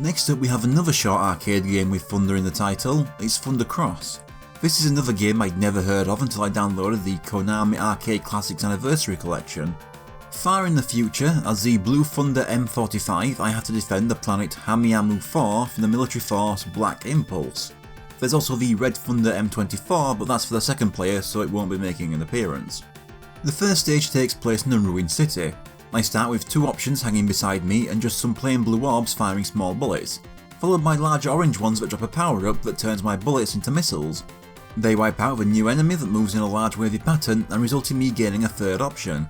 Next up we have another short arcade game with thunder in the title, it's Thunder Cross. This is another game I'd never heard of until I downloaded the Konami Arcade Classics Anniversary Collection. Far in the future, as the Blue Thunder M45, I have to defend the planet Hamiamu 4 from the military force Black Impulse. There's also the Red Thunder M24, but that's for the second player, so it won't be making an appearance. The first stage takes place in a ruined city. I start with two options hanging beside me and just some plain blue orbs firing small bullets, followed by large orange ones that drop a power up that turns my bullets into missiles. They wipe out with a new enemy that moves in a large wavy pattern and result in me gaining a third option.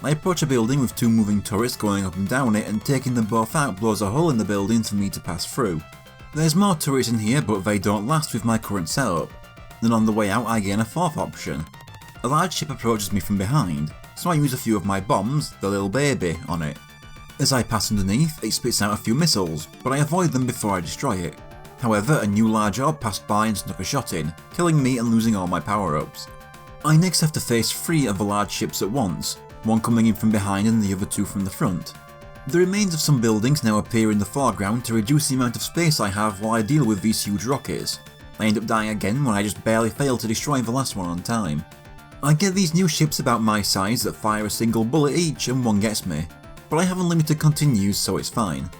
I approach a building with two moving turrets going up and down it, and taking them both out blows a hole in the building for me to pass through. There's more turrets in here, but they don't last with my current setup. Then on the way out I gain a fourth option. A large ship approaches me from behind, so I use a few of my bombs, the little baby, on it. As I pass underneath, it spits out a few missiles, but I avoid them before I destroy it. However, a new large orb passed by and snuck a shot in, killing me and losing all my power-ups. I next have to face three of the large ships at once, one coming in from behind and the other two from the front. The remains of some buildings now appear in the foreground to reduce the amount of space I have while I deal with these huge rockets. I end up dying again when I just barely fail to destroy the last one on time. I get these new ships about my size that fire a single bullet each and one gets me, but I have unlimited continues so it's fine.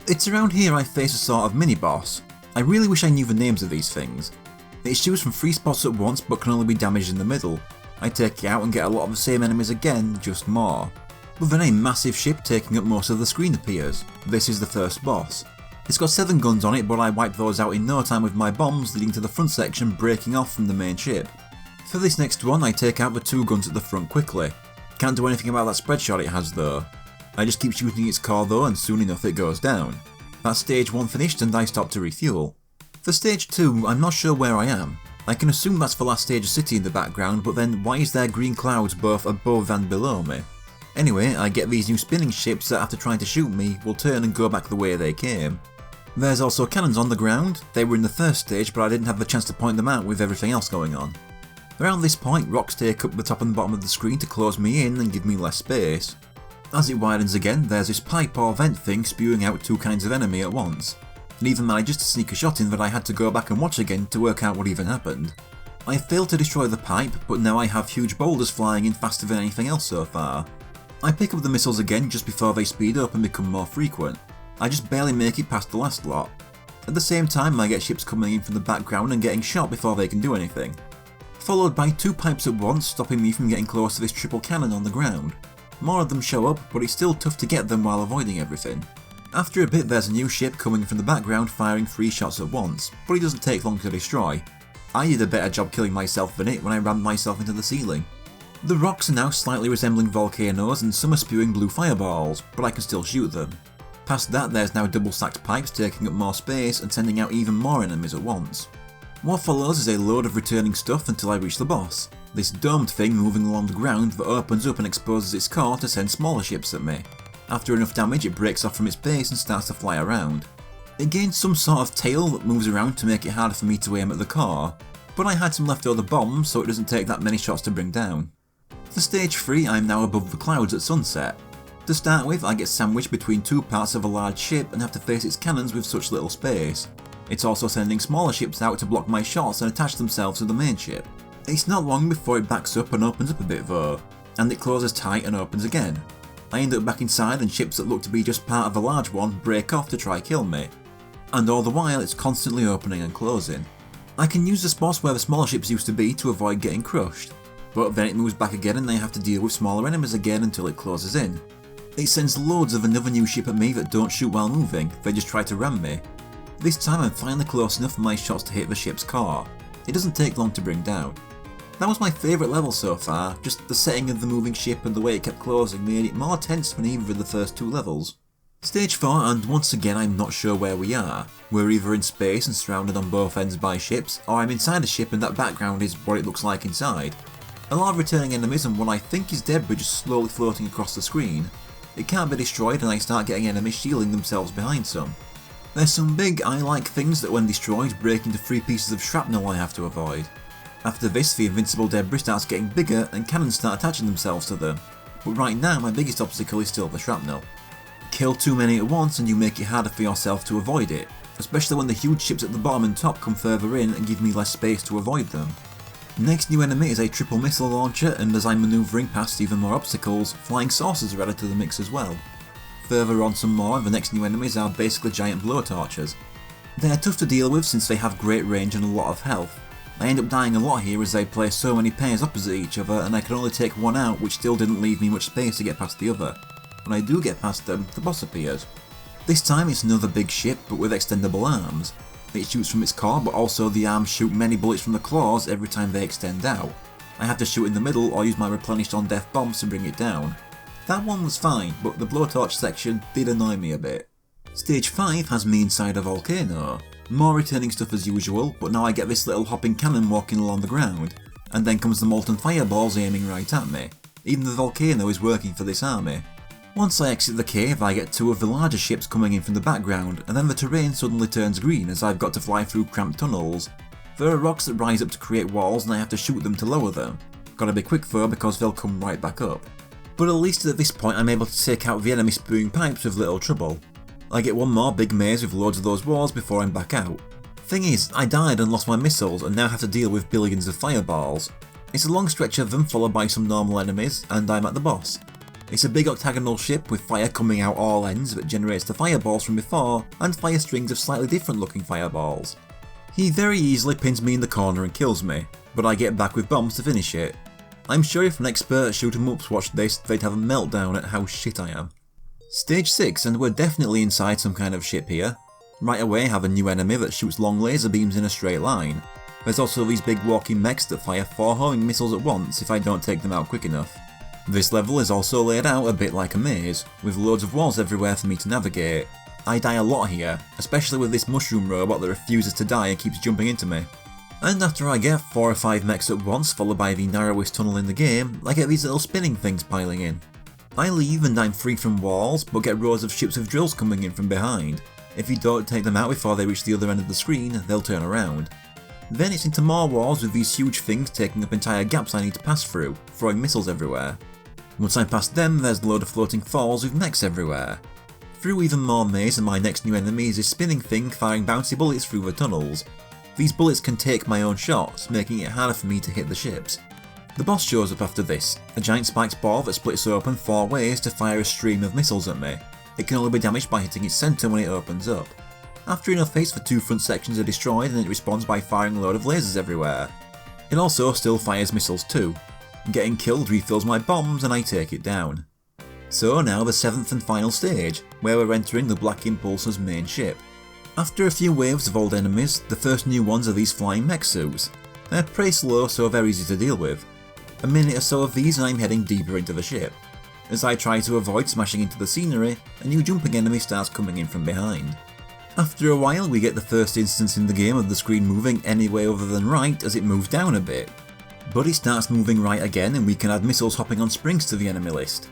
It's around here I face a sort of mini-boss. I really wish I knew the names of these things. It shoots from 3 spots at once but can only be damaged in the middle. I take it out and get a lot of the same enemies again, just more. But then a massive ship taking up most of the screen appears. This is the first boss. It's got 7 guns on it, but I wipe those out in no time with my bombs, leading to the front section breaking off from the main ship. For this next one I take out the 2 guns at the front quickly. Can't do anything about that spread shot it has though. I just keep shooting its core though, and soon enough it goes down. That's stage 1 finished and I stop to refuel. For stage 2 I'm not sure where I am. I can assume that's the last stage city in the background, but then why is there green clouds both above and below me? Anyway, I get these new spinning ships that after trying to shoot me will turn and go back the way they came. There's also cannons on the ground. They were in the first stage but I didn't have the chance to point them out with everything else going on. Around this point rocks take up the top and bottom of the screen to close me in and give me less space. As it widens again there's this pipe or vent thing spewing out 2 kinds of enemy at once. And even manages to sneak a shot in that I had to go back and watch again to work out what even happened. I failed to destroy the pipe, but now I have huge boulders flying in faster than anything else so far. I pick up the missiles again just before they speed up and become more frequent. I just barely make it past the last lot. At the same time I get ships coming in from the background and getting shot before they can do anything. Followed by 2 pipes at once stopping me from getting close to this triple cannon on the ground. More of them show up, but it's still tough to get them while avoiding everything. After a bit there's a new ship coming from the background firing 3 shots at once, but it doesn't take long to destroy. I did a better job killing myself than it when I rammed myself into the ceiling. The rocks are now slightly resembling volcanoes and some are spewing blue fireballs, but I can still shoot them. Past that there's now double stacked pipes taking up more space and sending out even more enemies at once. What follows is a load of returning stuff until I reach the boss, this domed thing moving along the ground that opens up and exposes its core to send smaller ships at me. After enough damage it breaks off from its base and starts to fly around. It gains some sort of tail that moves around to make it harder for me to aim at the core, but I had some leftover bombs so it doesn't take that many shots to bring down. For stage 3 I am now above the clouds at sunset. To start with I get sandwiched between 2 parts of a large ship and have to face its cannons with such little space. It's also sending smaller ships out to block my shots and attach themselves to the main ship. It's not long before it backs up and opens up a bit though, and it closes tight and opens again. I end up back inside and ships that look to be just part of a large one break off to try kill me. And all the while it's constantly opening and closing. I can use the spots where the smaller ships used to be to avoid getting crushed, but then it moves back again and I have to deal with smaller enemies again until it closes in. It sends loads of another new ship at me that don't shoot while moving, they just try to ram me. This time I'm finally close enough for my shots to hit the ship's core. It doesn't take long to bring down. That was my favourite level so far, just the setting of the moving ship and the way it kept closing made it more tense than either of the first 2 levels. Stage 4 and once again I'm not sure where we are. We're either in space and surrounded on both ends by ships, or I'm inside a ship and that background is what it looks like inside. A lot of returning enemies and what I think is debris just slowly floating across the screen. It can't be destroyed and I start getting enemies shielding themselves behind some. There's some big eye-like things that when destroyed break into 3 pieces of shrapnel I have to avoid. After this the invincible debris starts getting bigger and cannons start attaching themselves to them, but right now my biggest obstacle is still the shrapnel. kill too many at once and you make it harder for yourself to avoid it, especially when the huge ships at the bottom and top come further in and give me less space to avoid them. Next new enemy is a triple missile launcher, and as I'm manoeuvring past even more obstacles, flying saucers are added to the mix as well. Further on some more of the next new enemies are basically giant blowtorches. They are tough to deal with since they have great range and a lot of health. I end up dying a lot here as they place so many pairs opposite each other and I can only take one out, which still didn't leave me much space to get past the other. When I do get past them, the boss appears. This time it's another big ship but with extendable arms. It shoots from its core, but also the arms shoot many bullets from the claws every time they extend out. I have to shoot in the middle or use my replenished on-death bombs to bring it down. That one was fine, but the blowtorch section did annoy me a bit. Stage 5 has me inside a volcano. More returning stuff as usual, but now I get this little hopping cannon walking along the ground, and then comes the molten fireballs aiming right at me. Even the volcano is working for this army. Once I exit the cave, I get two of the larger ships coming in from the background, and then the terrain suddenly turns green as I've got to fly through cramped tunnels. There are rocks that rise up to create walls and I have to shoot them to lower them. Gotta be quick though because they'll come right back up. But at least at this point I'm able to take out the enemy spewing pipes with little trouble. I get one more big maze with loads of those walls before I'm back out. Thing is, I died and lost my missiles and now have to deal with billions of fireballs. It's a long stretch of them followed by some normal enemies, and I'm at the boss. It's a big octagonal ship with fire coming out all ends that generates the fireballs from before, and fire strings of slightly different looking fireballs. He very easily pins me in the corner and kills me, but I get back with bombs to finish it. I'm sure if an expert shoot 'em ups watched this, they'd have a meltdown at how shit I am. Stage 6, and we're definitely inside some kind of ship here. Right away I have a new enemy that shoots long laser beams in a straight line. There's also these big walking mechs that fire 4 homing missiles at once if I don't take them out quick enough. This level is also laid out a bit like a maze, with loads of walls everywhere for me to navigate. I die a lot here, especially with this mushroom robot that refuses to die and keeps jumping into me. And after I get 4 or 5 mechs at once followed by the narrowest tunnel in the game, I get these little spinning things piling in. I leave and I'm free from walls, but get rows of ships with drills coming in from behind. If you don't take them out before they reach the other end of the screen, they'll turn around. Then it's into more walls with these huge things taking up entire gaps I need to pass through, throwing missiles everywhere. Once I'm past them, there's a load of floating falls with mechs everywhere. Through even more maze, and my next new enemy is a spinning thing firing bouncy bullets through the tunnels. These bullets can take my own shots, making it harder for me to hit the ships. The boss shows up after this, a giant spiked ball that splits open 4 ways to fire a stream of missiles at me. It can only be damaged by hitting its centre when it opens up. After enough hits, the 2 front sections are destroyed and it responds by firing a load of lasers everywhere. It also still fires missiles too. Getting killed refills my bombs and I take it down. So now the 7th and final stage, where we're entering the Black Impulse's main ship. After a few waves of old enemies, the first new ones are these flying mech suits. They're pretty slow so they're easy to deal with. A minute or so of these and I'm heading deeper into the ship. As I try to avoid smashing into the scenery, a new jumping enemy starts coming in from behind. After a while we get the first instance in the game of the screen moving any way other than right as it moves down a bit. But it starts moving right again and we can add missiles hopping on springs to the enemy list.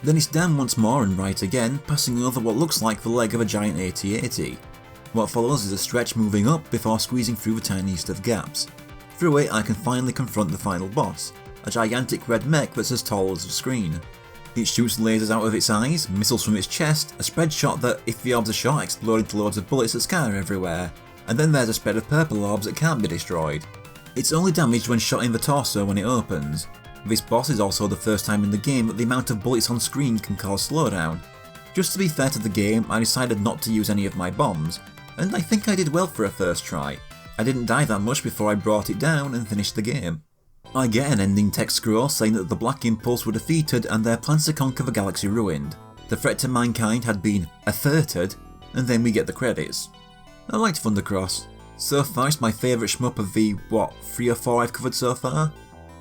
Then it's down once more and right again, passing over what looks like the leg of a giant AT-AT. What follows is a stretch moving up before squeezing through the tiniest of gaps. Through it I can finally confront the final boss, a gigantic red mech that's as tall as the screen. It shoots lasers out of its eyes, missiles from its chest, a spread shot that, if the orbs are shot, explode into loads of bullets that scatter everywhere, and then there's a spread of purple orbs that can't be destroyed. It's only damaged when shot in the torso when it opens. This boss is also the first time in the game that the amount of bullets on screen can cause slowdown. Just to be fair to the game, I decided not to use any of my bombs, and I think I did well for a first try. I didn't die that much before I brought it down and finished the game. I get an ending text scroll saying that the Black Impulse were defeated and their plans to conquer the galaxy ruined. The threat to mankind had been averted, and then we get the credits. I liked Thundercross. So far it's my favourite shmup of the, 3 or 4 I've covered so far?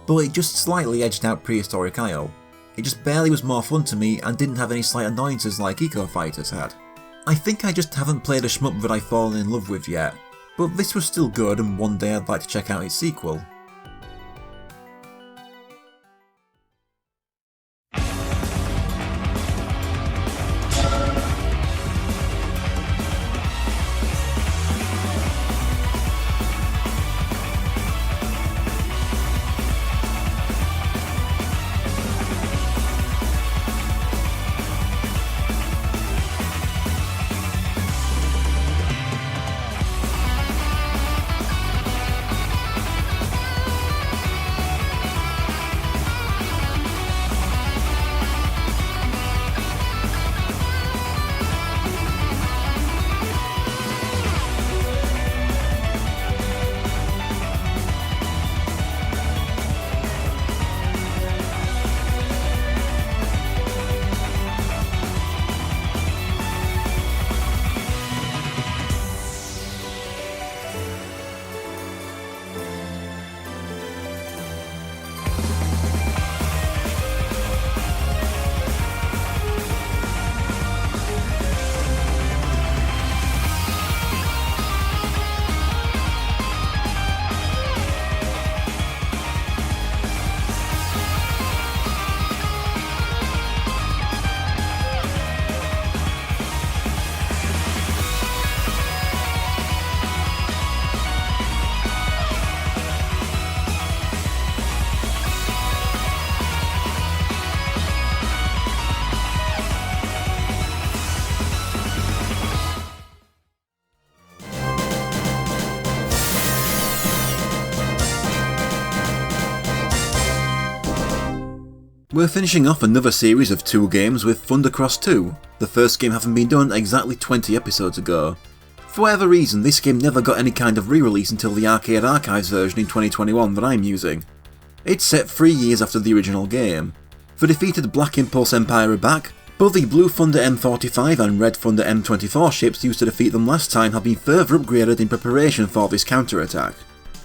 But it just slightly edged out Prehistoric Isle. It just barely was more fun to me and didn't have any slight annoyances like Eco Fighters had. I think I just haven't played a shmup that I've fallen in love with yet, but this was still good and one day I'd like to check out its sequel. We're finishing off another series of 2 games with Thundercross 2, the first game having been done exactly 20 episodes ago. For whatever reason, this game never got any kind of re-release until the Arcade Archives version in 2021 that I'm using. It's set 3 years after the original game. The defeated Black Impulse Empire are back, but the Blue Thunder M45 and Red Thunder M24 ships used to defeat them last time have been further upgraded in preparation for this counter-attack.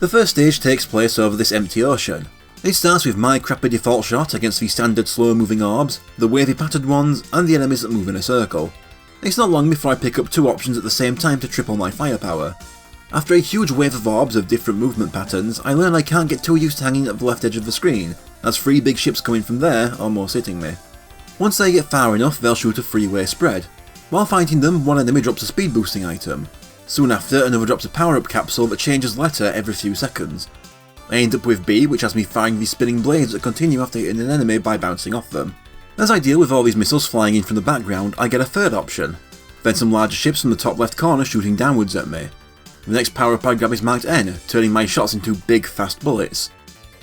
The first stage takes place over this empty ocean. It starts with my crappy default shot against the standard slow-moving orbs, the wavy patterned ones, and the enemies that move in a circle. It's not long before I pick up 2 options at the same time to triple my firepower. After a huge wave of orbs of different movement patterns, I learn I can't get too used to hanging at the left edge of the screen, as 3 big ships coming from there almost hitting me. Once they get far enough, they'll shoot a 3-way spread. While fighting them, one enemy drops a speed boosting item. Soon after, another drops a power-up capsule that changes letter every few seconds. I end up with B, which has me firing these spinning blades that continue after hitting an enemy by bouncing off them. As I deal with all these missiles flying in from the background, I get a third option. Then some larger ships from the top left corner shooting downwards at me. The next power-up I grab is marked N, turning my shots into big, fast bullets.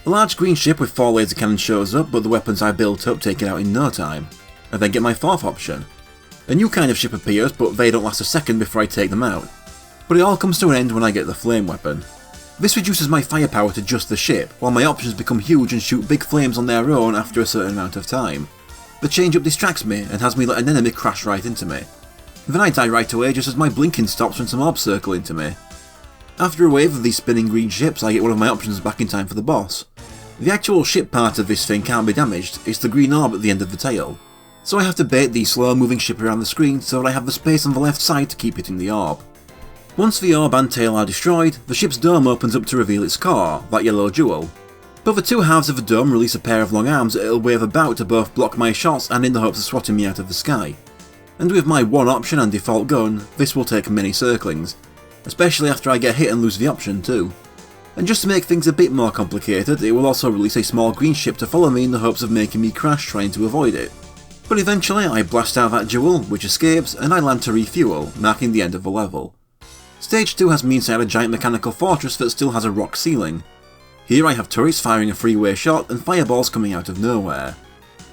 A large green ship with 4 laser cannons shows up, but the weapons I built up take it out in no time. I then get my 4th option. A new kind of ship appears, but they don't last a second before I take them out. But it all comes to an end when I get the flame weapon. This reduces my firepower to just the ship, while my options become huge and shoot big flames on their own after a certain amount of time. The change-up distracts me and has me let an enemy crash right into me. Then I die right away just as my blinking stops when some orbs circle into me. After a wave of these spinning green ships, I get one of my options back in time for the boss. The actual ship part of this thing can't be damaged, it's the green orb at the end of the tail. So I have to bait the slow-moving ship around the screen so that I have the space on the left side to keep hitting the orb. Once the orb and tail are destroyed, the ship's dome opens up to reveal its core, that yellow jewel. But the 2 halves of the dome release a pair of long arms that it'll wave about to both block my shots and in the hopes of swatting me out of the sky. And with my 1 option and default gun, this will take many circlings, especially after I get hit and lose the option too. And just to make things a bit more complicated, it will also release a small green ship to follow me in the hopes of making me crash trying to avoid it. But eventually I blast out that jewel, which escapes, and I land to refuel, marking the end of the level. Stage 2 has me inside a giant mechanical fortress that still has a rock ceiling. Here I have turrets firing a 3-way shot and fireballs coming out of nowhere.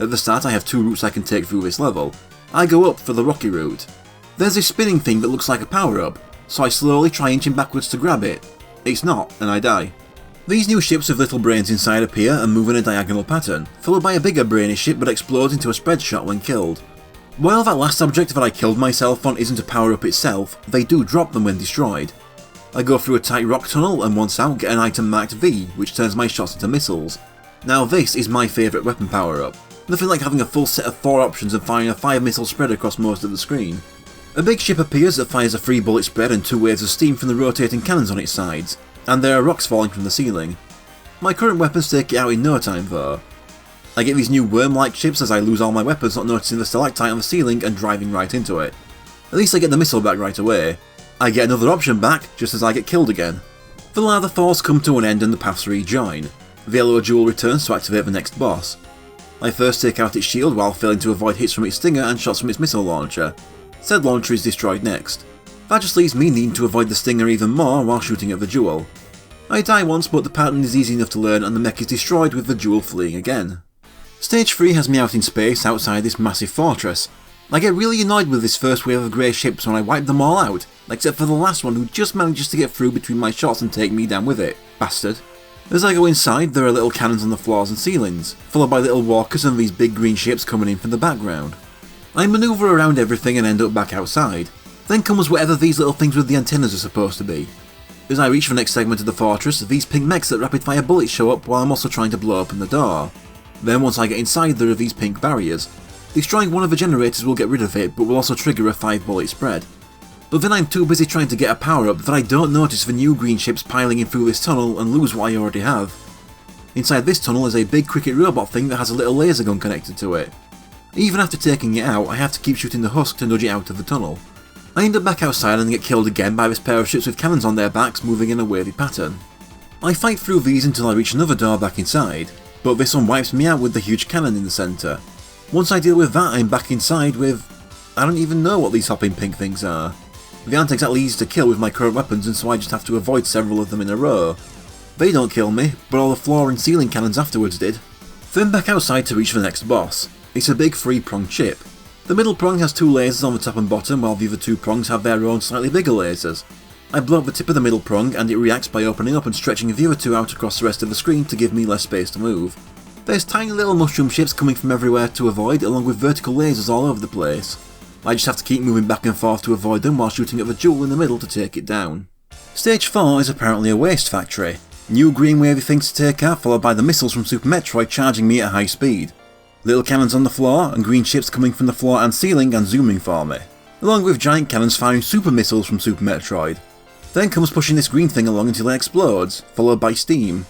At the start I have 2 routes I can take through this level. I go up for the rocky route. There's this spinning thing that looks like a power-up, so I slowly try inching backwards to grab it. It's not, and I die. These new ships with little brains inside appear and move in a diagonal pattern, followed by a bigger brainy ship that explodes into a spread shot when killed. While that last object that I killed myself on isn't a power-up itself, they do drop them when destroyed. I go through a tight rock tunnel and once out get an item marked V, which turns my shots into missiles. Now this is my favourite weapon power-up. Nothing like having a full set of 4 options and firing a 5-missile spread across most of the screen. A big ship appears that fires a 3-bullet spread and 2 waves of steam from the rotating cannons on its sides, and there are rocks falling from the ceiling. My current weapons take it out in no time though. I get these new worm-like ships as I lose all my weapons, not noticing the stalactite on the ceiling and driving right into it. At least I get the missile back right away. I get another option back, just as I get killed again. The lava falls come to an end and the paths rejoin. The yellow jewel returns to activate the next boss. I first take out its shield while failing to avoid hits from its stinger and shots from its missile launcher. Said launcher is destroyed next. That just leaves me needing to avoid the stinger even more while shooting at the jewel. I die once, but the pattern is easy enough to learn and the mech is destroyed with the jewel fleeing again. Stage 3 has me out in space outside this massive fortress. I get really annoyed with this first wave of grey ships when I wipe them all out, except for the last one who just manages to get through between my shots and take me down with it. Bastard. As I go inside, there are little cannons on the floors and ceilings, followed by little walkers and these big green ships coming in from the background. I manoeuvre around everything and end up back outside. Then comes whatever these little things with the antennas are supposed to be. As I reach the next segment of the fortress, these pink mechs that rapid fire bullets show up while I'm also trying to blow open the door. Then once I get inside there are these pink barriers. Destroying one of the generators will get rid of it, but will also trigger a 5-bullet spread. But then I'm too busy trying to get a power-up that I don't notice the new green ships piling in through this tunnel and lose what I already have. Inside this tunnel is a big cricket robot thing that has a little laser gun connected to it. Even after taking it out, I have to keep shooting the husk to nudge it out of the tunnel. I end up back outside and get killed again by this pair of ships with cannons on their backs moving in a wavy pattern. I fight through these until I reach another door back inside, but this one wipes me out with the huge cannon in the centre. Once I deal with that, I'm back inside with... I don't even know what these hopping pink things are. They aren't exactly easy to kill with my current weapons, and so I just have to avoid several of them in a row. They don't kill me, but all the floor and ceiling cannons afterwards did. Then back outside to reach the next boss. It's a big 3-pronged ship. The middle prong has 2 lasers on the top and bottom, while the other 2 prongs have their own slightly bigger lasers. I blow up the tip of the middle prong and it reacts by opening up and stretching the other 2 out across the rest of the screen to give me less space to move. There's tiny little mushroom ships coming from everywhere to avoid, along with vertical lasers all over the place. I just have to keep moving back and forth to avoid them while shooting at the jewel in the middle to take it down. Stage 4 is apparently a waste factory. New green wavy things to take out, followed by the missiles from Super Metroid charging me at high speed. Little cannons on the floor, and green ships coming from the floor and ceiling and zooming for me. Along with giant cannons firing super missiles from Super Metroid. Then comes pushing this green thing along until it explodes, followed by steam.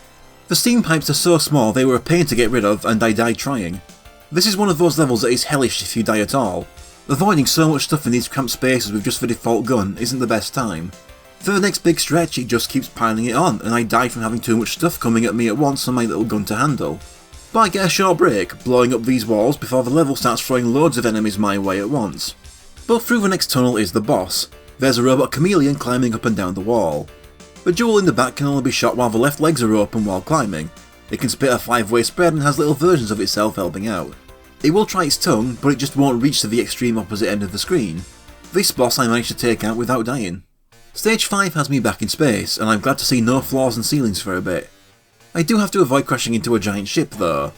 The steam pipes are so small they were a pain to get rid of and I died trying. This is one of those levels that is hellish if you die at all. Avoiding so much stuff in these cramped spaces with just the default gun isn't the best time. For the next big stretch it just keeps piling it on and I die from having too much stuff coming at me at once on my little gun to handle. But I get a short break, blowing up these walls before the level starts throwing loads of enemies my way at once. But through the next tunnel is the boss. There's a robot chameleon climbing up and down the wall. The jewel in the back can only be shot while the left legs are open while climbing. It can spit a 5-way spread and has little versions of itself helping out. It will try its tongue, but it just won't reach to the extreme opposite end of the screen. This boss I managed to take out without dying. Stage 5 has me back in space, and I'm glad to see no floors and ceilings for a bit. I do have to avoid crashing into a giant ship though.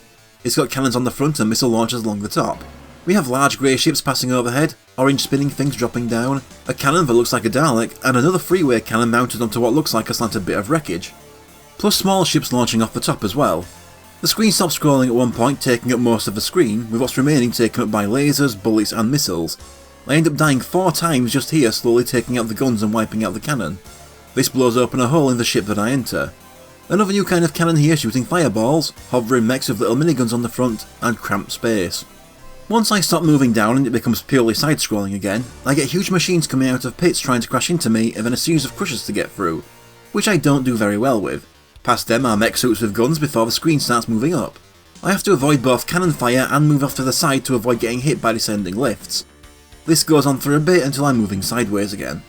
It's got cannons on the front and missile launchers along the top. We have large grey ships passing overhead, orange spinning things dropping down, a cannon that looks like a Dalek, and another 3-way cannon mounted onto what looks like a slanted bit of wreckage. Plus small ships launching off the top as well. The screen stops scrolling at one point, taking up most of the screen, with what's remaining taken up by lasers, bullets and missiles. I end up dying 4 times just here, slowly taking out the guns and wiping out the cannon. This blows open a hole in the ship that I enter. Another new kind of cannon here shooting fireballs, hovering mechs with little miniguns on the front, and cramped space. Once I stop moving down and it becomes purely side-scrolling again, I get huge machines coming out of pits trying to crash into me and then a series of crushers to get through, which I don't do very well with. Past them are mech suits with guns before the screen starts moving up. I have to avoid both cannon fire and move off to the side to avoid getting hit by descending lifts. This goes on for a bit until I'm moving sideways again.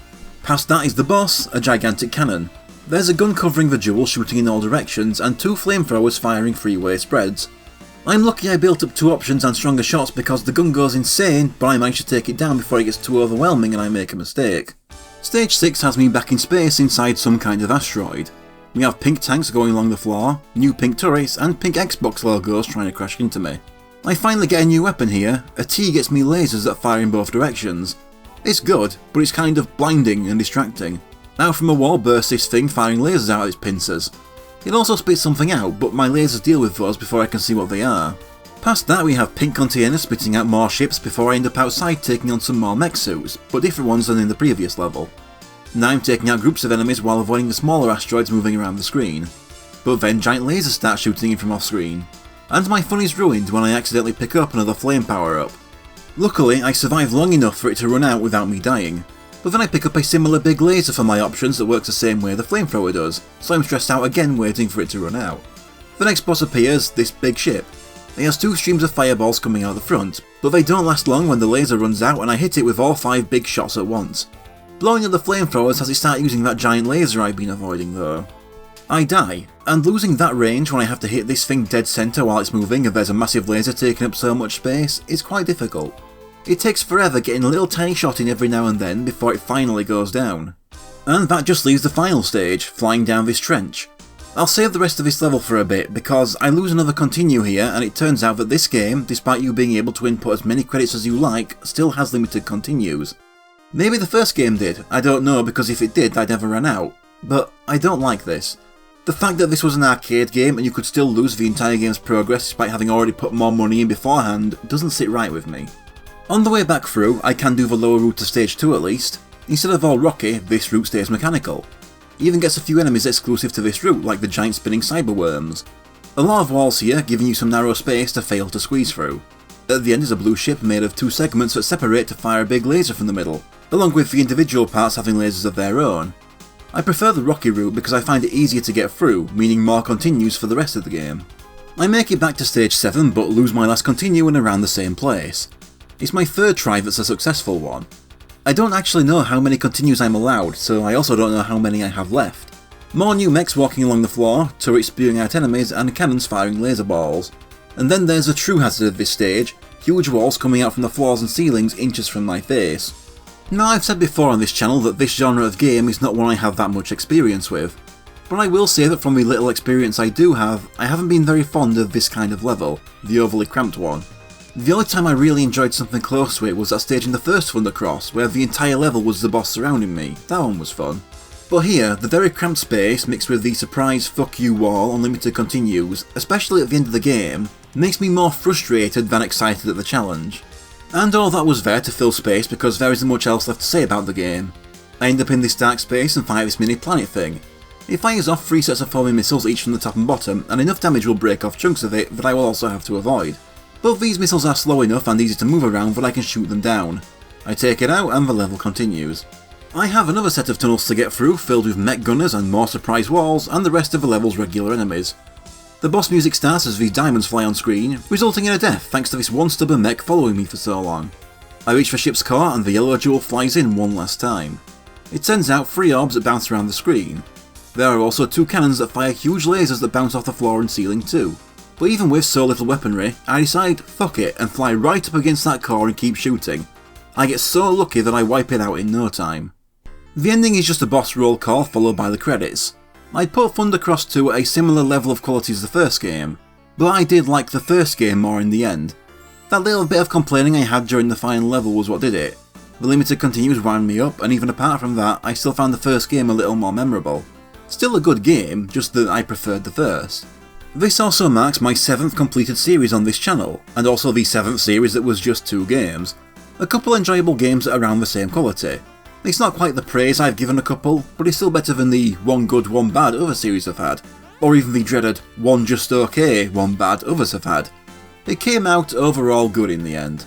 Past that is the boss, a gigantic cannon. There's a gun covering the jewel shooting in all directions and 2 flamethrowers firing 3-way spreads. I'm lucky I built up 2 options and stronger shots because the gun goes insane, but I manage to take it down before it gets too overwhelming and I make a mistake. Stage 6 has me back in space inside some kind of asteroid. We have pink tanks going along the floor, new pink turrets and pink Xbox logos trying to crash into me. I finally get a new weapon here. A T gets me lasers that fire in both directions. It's good, but it's kind of blinding and distracting. Now from a wall bursts this thing firing lasers out of its pincers. It also spits something out, but my lasers deal with those before I can see what they are. Past that we have pink containers spitting out more ships before I end up outside taking on some more mech suits, but different ones than in the previous level. Now I'm taking out groups of enemies while avoiding the smaller asteroids moving around the screen. But then giant lasers start shooting in from off screen. And my fun is ruined when I accidentally pick up another flame power up. Luckily I survive long enough for it to run out without me dying. But then I pick up a similar big laser for my options that works the same way the flamethrower does, so I'm stressed out again waiting for it to run out. The next boss appears, this big ship. It has 2 streams of fireballs coming out the front, but they don't last long when the laser runs out and I hit it with all 5 big shots at once. Blowing up the flamethrowers has it start using that giant laser I've been avoiding though. I die, and losing that range when I have to hit this thing dead center while it's moving and there's a massive laser taking up so much space is quite difficult. It takes forever getting a little tiny shot in every now and then before it finally goes down. And that just leaves the final stage, flying down this trench. I'll save the rest of this level for a bit because I lose another continue here and it turns out that this game, despite you being able to input as many credits as you like, still has limited continues. Maybe the first game did, I don't know because if it did I'd never run out. But I don't like this. The fact that this was an arcade game and you could still lose the entire game's progress despite having already put more money in beforehand doesn't sit right with me. On the way back through, I can do the lower route to stage 2 at least. Instead of all rocky, this route stays mechanical. It even gets a few enemies exclusive to this route, like the giant spinning cyberworms. A lot of walls here, giving you some narrow space to fail to squeeze through. At the end is a blue ship made of 2 segments that separate to fire a big laser from the middle, along with the individual parts having lasers of their own. I prefer the rocky route because I find it easier to get through, meaning more continues for the rest of the game. I make it back to stage 7 but lose my last continue in around the same place. It's my 3rd try that's a successful one. I don't actually know how many continues I'm allowed, so I also don't know how many I have left. More new mechs walking along the floor, turrets spewing out enemies, and cannons firing laser balls. And then there's the true hazard of this stage, huge walls coming out from the floors and ceilings inches from my face. Now I've said before on this channel that this genre of game is not one I have that much experience with, but I will say that from the little experience I do have, I haven't been very fond of this kind of level, the overly cramped one. The only time I really enjoyed something close to it was that stage in the first Thundercross, where the entire level was the boss surrounding me. That one was fun. But here, the very cramped space mixed with the surprise fuck you wall unlimited continues, especially at the end of the game, makes me more frustrated than excited at the challenge. And all that was there to fill space because there isn't much else left to say about the game. I end up in this dark space and fight this mini planet thing. It fires off 3 sets of foaming missiles each from the top and bottom, and enough damage will break off chunks of it that I will also have to avoid. Both these missiles are slow enough and easy to move around that I can shoot them down. I take it out and the level continues. I have another set of tunnels to get through filled with mech gunners and more surprise walls and the rest of the level's regular enemies. The boss music starts as these diamonds fly on screen, resulting in a death thanks to this one stubborn mech following me for so long. I reach the ship's core and the yellow jewel flies in one last time. It sends out 3 orbs that bounce around the screen. There are also 2 cannons that fire huge lasers that bounce off the floor and ceiling too. But even with so little weaponry, I decide fuck it and fly right up against that core and keep shooting. I get so lucky that I wipe it out in no time. The ending is just a boss roll call followed by the credits. I'd put Thundercross 2 at a similar level of quality as the first game, but I did like the first game more in the end. That little bit of complaining I had during the final level was what did it. The limited continues wound me up, and even apart from that, I still found the first game a little more memorable. Still a good game, just that I preferred the first. This also marks my 7th completed series on this channel, and also the 7th series that was just 2 games. A couple enjoyable games that are around the same quality. It's not quite the praise I've given a couple, but it's still better than the 1 good, 1 bad other series have had, or even the dreaded 1 just okay, 1 bad others have had. It came out overall good in the end.